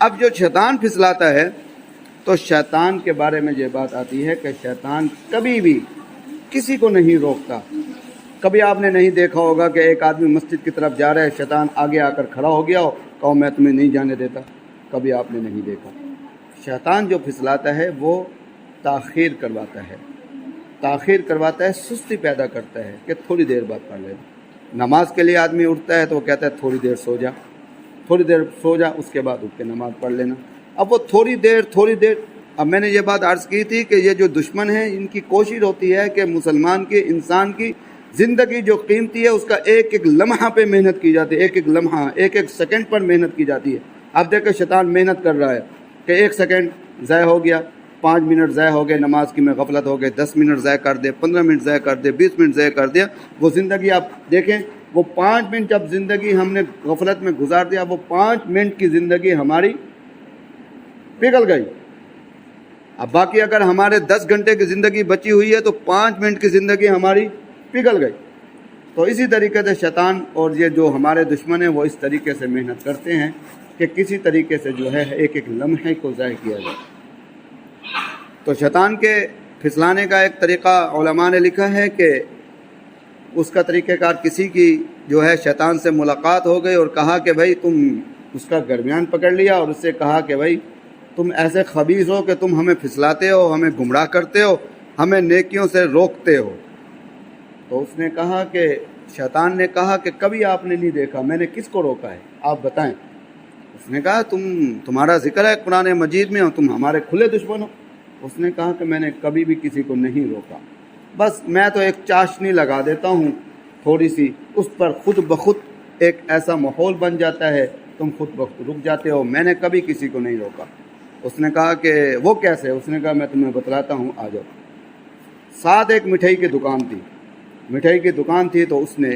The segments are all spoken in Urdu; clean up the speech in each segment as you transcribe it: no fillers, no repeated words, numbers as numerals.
اب جو شیطان پھسلاتا ہے تو شیطان کے بارے میں یہ بات آتی ہے کہ شیطان کبھی بھی کسی کو نہیں روکتا۔ کبھی آپ نے نہیں دیکھا ہوگا کہ ایک آدمی مسجد کی طرف جا رہا ہے، شیطان آگے آ کر کھڑا ہو گیا ہو، کہو میں تمہیں نہیں جانے دیتا۔ کبھی آپ نے نہیں دیکھا۔ شیطان جو پھسلاتا ہے وہ تاخیر کرواتا ہے، تاخیر کرواتا ہے، سستی پیدا کرتا ہے کہ تھوڑی دیر بعد پڑھ لینا۔ نماز کے لیے آدمی اٹھتا ہے تو وہ کہتا ہے تھوڑی دیر سو جا، تھوڑی دیر سو جا، اس کے بعد اٹھ کے نماز پڑھ لینا۔ اب وہ تھوڑی دیر، اب میں نے یہ بات عرض کی تھی کہ یہ جو دشمن ہیں ان کی کوشش ہوتی ہے کہ مسلمان کی، انسان کی زندگی جو قیمتی ہے اس کا ایک ایک لمحہ پہ محنت کی جاتی ہے، ایک ایک لمحہ، ایک ایک سیکنڈ پر محنت کی جاتی ہے۔ اب دیکھیں شیطان محنت کر رہا ہے کہ 1 سیکنڈ ضائع ہو گیا، 5 منٹ ضائع ہو گئے، نماز کی میں غفلت ہو گئے، 10 منٹ ضائع کر دے، 15 منٹ ضائع کر دے، 20 منٹ ضائع کر دیا۔ وہ زندگی آپ دیکھیں، وہ 5 منٹ جب زندگی ہم نے غفلت میں گزار دیا، وہ 5 منٹ کی زندگی ہماری پگھل گئی۔ اب باقی اگر ہمارے 10 گھنٹے کی زندگی بچی ہوئی ہے تو 5 منٹ کی زندگی ہماری پگھل گئی۔ تو اسی طریقے سے شیطان اور یہ جو ہمارے دشمن ہیں وہ اس طریقے سے محنت کرتے ہیں کہ کسی طریقے سے جو ہے ایک ایک لمحے کو ضائع کیا جائے۔ تو شیطان کے پھسلانے کا ایک طریقہ علماء نے لکھا ہے کہ اس کا طریقہ کار، کسی کی جو ہے شیطان سے ملاقات ہو گئی اور کہا کہ بھائی تم، اس کا درمیان پکڑ لیا اور اس سے کہا کہ بھائی تم ایسے خبیث ہو کہ تم ہمیں پھسلاتے ہو، ہمیں گمراہ کرتے ہو، ہمیں نیکیوں سے روکتے ہو۔ تو اس نے کہا کہ شیطان نے کہا کہ کبھی آپ نے نہیں دیکھا، میں نے کس کو روکا ہے آپ بتائیں۔ اس نے کہا تمہارا ذکر ہے قرآن مجید میں اور تم ہمارے کھلے دشمن ہو۔ اس نے کہا کہ میں نے کبھی بھی کسی کو نہیں روکا، بس میں تو ایک چاشنی لگا دیتا ہوں تھوڑی سی، اس پر خود بخود ایک ایسا ماحول بن جاتا ہے، تم خود بخود رک جاتے ہو، میں نے کبھی کسی کو نہیں روکا۔ اس نے کہا کہ وہ کیسے؟ اس نے کہا میں تمہیں بتلاتا ہوں، آ جاؤ۔ ساتھ ایک مٹھائی کی دکان تھی، مٹھائی کی دکان تھی تو اس نے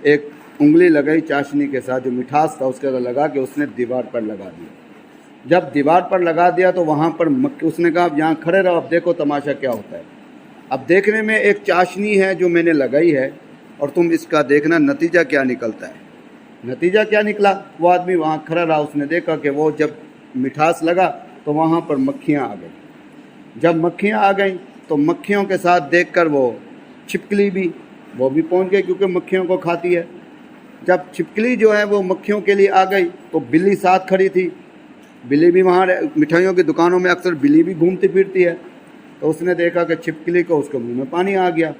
ایک انگلی لگائی چاشنی کے ساتھ، جو مٹھاس تھا اس کے ساتھ لگا کے اس نے دیوار پر لگا دیا۔ جب دیوار پر لگا دیا تو وہاں پر اس نے کہا اب یہاں کھڑے رہو، اب دیکھو تماشا کیا ہوتا ہے۔ اب دیکھنے میں ایک چاشنی ہے جو میں نے لگائی ہے اور تم اس کا دیکھنا نتیجہ کیا نکلتا ہے۔ نتیجہ کیا نکلا؟ وہ آدمی وہاں کھڑا رہا، اس نے دیکھا کہ وہ جب مٹھاس لگا تو وہاں پر مکھیاں آ گئیں۔ جب مکھیاں آ گئیں تو مکھیوں کے ساتھ دیکھ کر وہ چھپکلی بھی پہنچ گئی، کیونکہ مکھیوں کو کھاتی ہے۔ جب چھپکلی جو ہے وہ مکھیوں کے لیے آ گئی تو بلی ساتھ کھڑی تھی، بلی بھی وہاں، مٹھائیوں کی دکانوں میں اکثر بلی بھی گھومتی پھرتی ہے۔ تو اس نے دیکھا کہ چھپکلی کو، اس کے منہ میں پانی آ گیا،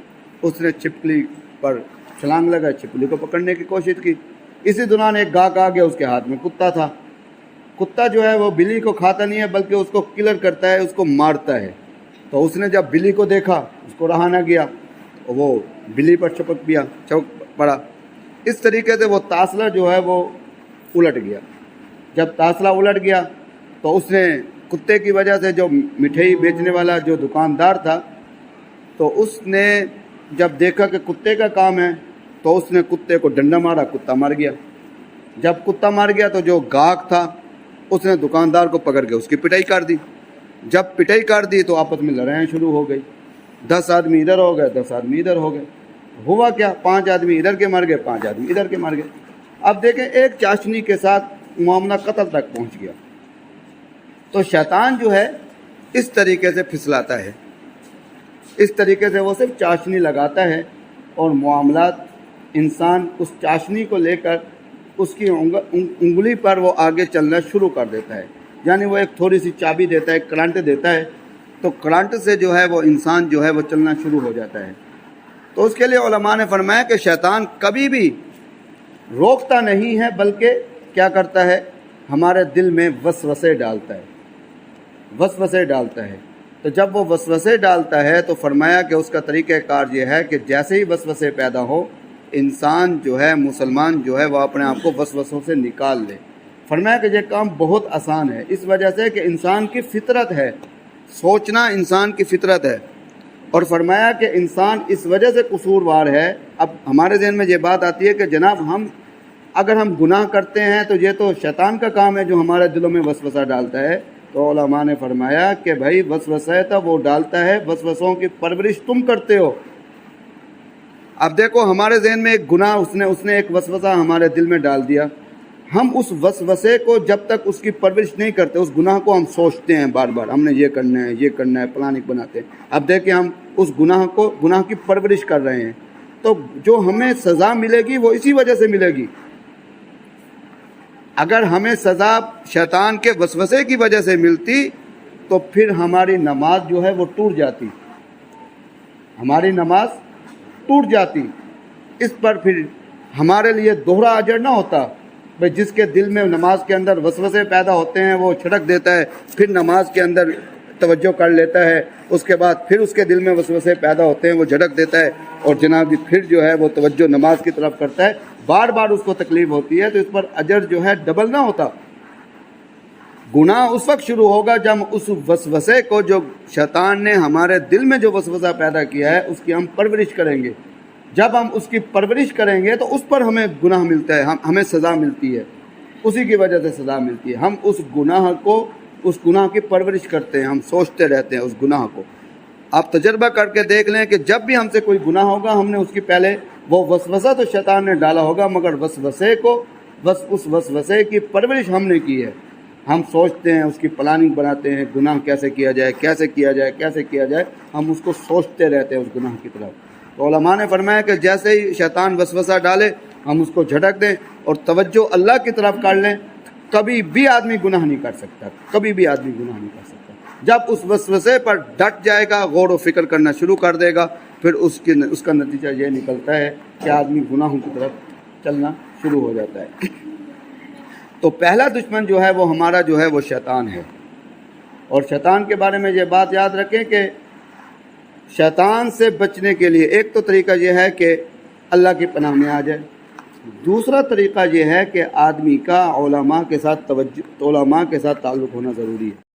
اس نے چھپکلی پر چھلانگ لگا، چھپکلی کو پکڑنے کی کوشش کی۔ اسی دوران ایک گاہک آ گیا، اس کے ہاتھ میں کتا تھا۔ کتا جو ہے وہ بلی کو کھاتا نہیں ہے بلکہ اس کو کلر کرتا ہے، اس کو مارتا ہے۔ تو اس نے جب بلی کو دیکھا، اس کو رہا نہ گیا، وہ بلی پر چپک پڑا۔ اس طریقے سے وہ تاسلہ جو ہے وہ الٹ گیا۔ جب تاسلہ الٹ گیا تو اس نے کتے کی وجہ سے، جو مٹھائی بیچنے والا جو دکاندار تھا، تو اس نے جب دیکھا کہ کتے کا کام ہے تو اس نے کتے کو ڈنڈا مارا، کتا مر گیا۔ جب کتا مر گیا تو جو گاہک تھا اس نے دکاندار کو پکڑ کے اس کی پٹائی کر دی۔ جب پٹائی کر دی تو آپس میں لڑائیں شروع ہو گئی، 10 آدمی ادھر ہو گئے، 10 آدمی ادھر ہو گئے۔ ہوا کیا؟ 5 آدمی ادھر کے مر گئے، 5 آدمی ادھر کے مر گئے۔ اب دیکھیں ایک چاشنی کے ساتھ معاملہ قتل تک پہنچ گیا۔ تو شیطان جو ہے اس طریقے سے پھسلاتا ہے، اس طریقے سے وہ صرف چاشنی لگاتا ہے اور معاملات، انسان اس چاشنی کو لے کر اس کی انگلی پر وہ آگے چلنا شروع کر دیتا ہے۔ یعنی وہ ایک تھوڑی سی چابی دیتا ہے، کرنٹ دیتا ہے، تو کرنٹ سے جو ہے وہ انسان جو ہے وہ چلنا شروع ہو جاتا ہے۔ تو اس کے لیے علماء نے فرمایا کہ شیطان کبھی بھی روکتا نہیں ہے بلکہ کیا کرتا ہے؟ ہمارے دل میں وسوسے ڈالتا ہے، وسوسے ڈالتا ہے۔ تو جب وہ وسوسے ڈالتا ہے تو فرمایا کہ اس کا طریقہ کار یہ ہے کہ جیسے ہی وسوسے پیدا ہو، انسان جو ہے، مسلمان جو ہے، وہ اپنے آپ کو وسوسوں سے نکال لے۔ فرمایا کہ یہ کام بہت آسان ہے، اس وجہ سے کہ انسان کی فطرت ہے، سوچنا انسان کی فطرت ہے۔ اور فرمایا کہ انسان اس وجہ سے قصوروار ہے۔ اب ہمارے ذہن میں یہ بات آتی ہے کہ جناب اگر ہم گناہ کرتے ہیں تو یہ تو شیطان کا کام ہے جو ہمارے دلوں میں وسوسہ ڈالتا ہے۔ تو علماء نے فرمایا کہ بھائی وسوسہ تو وہ ڈالتا ہے، وسوسوں کی پرورش تم کرتے ہو۔ اب دیکھو ہمارے ذہن میں ایک گناہ، اس نے ایک وسوسہ ہمارے دل میں ڈال دیا، ہم اس وسوسے کو جب تک اس کی پرورش نہیں کرتے، اس گناہ کو ہم سوچتے ہیں بار بار، ہم نے یہ کرنا ہے، یہ کرنا ہے، پلاننگ بناتے ہیں. اب دیکھیں ہم اس گناہ کی پرورش کر رہے ہیں، تو جو ہمیں سزا ملے گی وہ اسی وجہ سے ملے گی. اگر ہمیں سزا شیطان کے وسوسے کی وجہ سے ملتی تو پھر ہماری نماز جو ہے وہ ٹوٹ جاتی، ہماری نماز ٹوٹ جاتی. اس پر پھر ہمارے لیے دوہرا اجر نہ ہوتا. بھئی جس کے دل میں نماز کے اندر وسوسے پیدا ہوتے ہیں وہ چھڑک دیتا ہے، پھر نماز کے اندر توجہ کر لیتا ہے، اس کے بعد پھر اس کے دل میں وسوسے پیدا ہوتے ہیں، وہ جھڑک دیتا ہے، اور جناب پھر جو ہے وہ توجہ نماز کی طرف کرتا ہے. بار بار اس کو تکلیف ہوتی ہے، تو اس پر اجر جو ہے ڈبل نہ ہوتا. گناہ اس وقت شروع ہوگا جب اس وسوسے کو، جو شیطان نے ہمارے دل میں جو وسوسہ پیدا کیا ہے، اس کی ہم پرورش کریں گے. جب ہم اس کی پرورش کریں گے تو اس پر ہمیں گناہ ملتا ہے، ہمیں سزا ملتی ہے، اسی کی وجہ سے سزا ملتی ہے. ہم اس گناہ کی پرورش کرتے ہیں، ہم سوچتے رہتے ہیں اس گناہ کو. آپ تجربہ کر کے دیکھ لیں کہ جب بھی ہم سے کوئی گناہ ہوگا، ہم نے اس کی پہلے وہ وسوسہ تو شیطان نے ڈالا ہوگا، مگر اس وسوسے کی پرورش ہم نے کی ہے. ہم سوچتے ہیں، اس کی پلاننگ بناتے ہیں، گناہ کیسے کیا جائے، کیسے کیا جائے، کیسے کیا جائے، ہم اس کو سوچتے رہتے ہیں اس گناہ کی طرف. تو علماء نے فرمایا کہ جیسے ہی شیطان وسوسہ ڈالے ہم اس کو جھٹک دیں اور توجہ اللہ کی طرف کر لیں. کبھی بھی آدمی گناہ نہیں کر سکتا، کبھی بھی آدمی گناہ نہیں کر سکتا. جب اس وسوسے پر ڈٹ جائے گا، غور و فکر کرنا شروع کر دے گا، پھر اس کا نتیجہ یہ نکلتا ہے کہ آدمی گناہوں کی طرف چلنا شروع ہو جاتا ہے. تو پہلا دشمن جو ہے وہ ہمارا جو ہے وہ شیطان ہے. اور شیطان کے بارے میں یہ بات یاد رکھیں کہ شیطان سے بچنے کے لیے ایک تو طریقہ یہ ہے کہ اللہ کی پناہ میں آ جائے. دوسرا طریقہ یہ ہے کہ آدمی کا علماء کے ساتھ تعلق ہونا ضروری ہے.